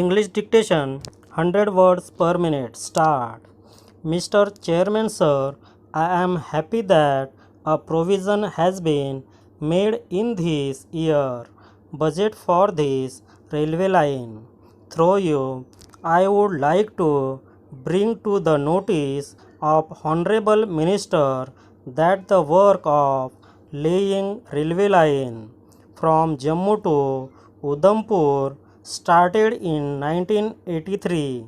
English dictation 100 words per minute. Start. Mr. Chairman Sir, I am happy that a provision has been made in this year budget for this railway line. Through you, I would like to bring to the notice of Honorable Minister that the work of laying railway line from Jammu to Udhampur started in 1983,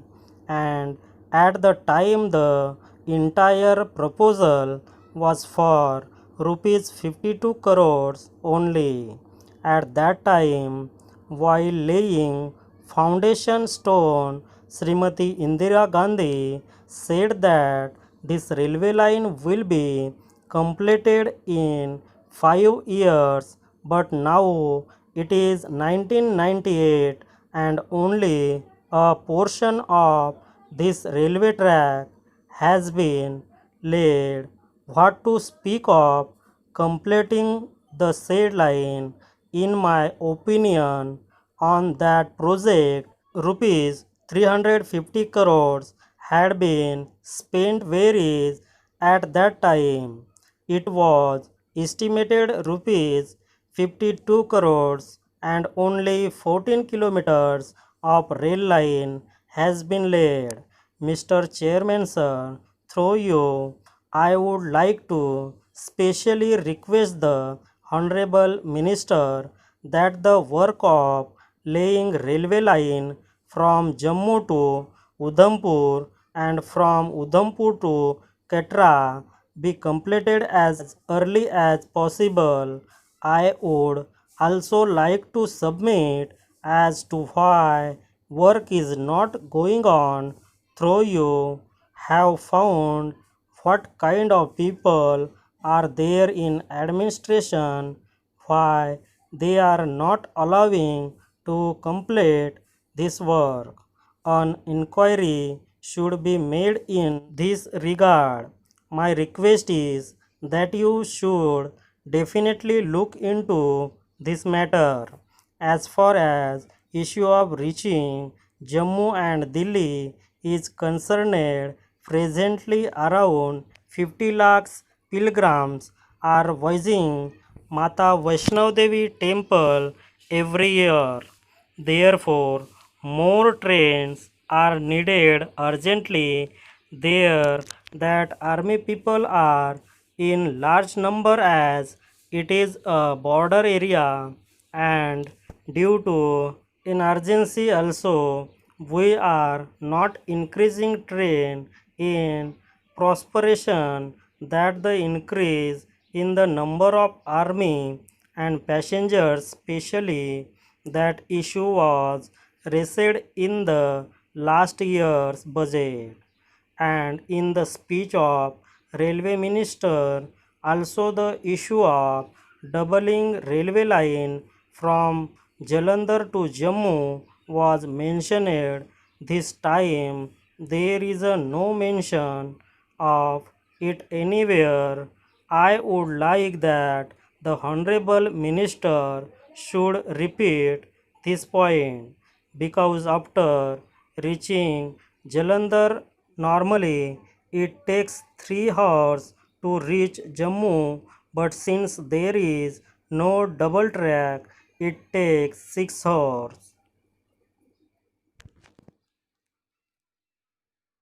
and at the time the entire proposal was for rupees 52 crores only. At that time, while laying foundation stone, Srimati Indira Gandhi said that this railway line will be completed in 5 years, but now it is 1998 and only a portion of this railway track has been laid. What to speak of completing the said line? In my opinion, on that project, rupees 350 crores had been spent, whereas at that time it was estimated rupees 52 crores and only 14 kilometers of rail line has been laid. Mr. Chairman Sir, through you, I would like to specially request the Honorable Minister that the work of laying railway line from Jammu to Udhampur and from Udhampur to Katra be completed as early as possible. I would also like to submit as to why work is not going on. Through you have found what kind of people are there in administration, why they are not allowing to complete this work. An inquiry should be made in this regard. My request is that you should definitely look into this matter. As far as issue of reaching Jammu and Delhi is concerned, presently around 50 lakhs pilgrims are visiting Mata Vaishnav Devi temple every year. Therefore, more trains are needed urgently there, that army people are in large number as it is a border area, and due to emergency also we are not increasing train in prosperation, that the increase in the number of army and passengers, especially that issue was raised in the last year's budget. And in the speech of railway minister also the issue of doubling railway line from Jalandhar to Jammu was mentioned. This time there is no mention of it anywhere. I would like that the Honorable Minister should repeat this point, because after reaching Jalandhar, normally it takes 3 hours to reach Jammu, but since there is no double track, it takes 6 hours.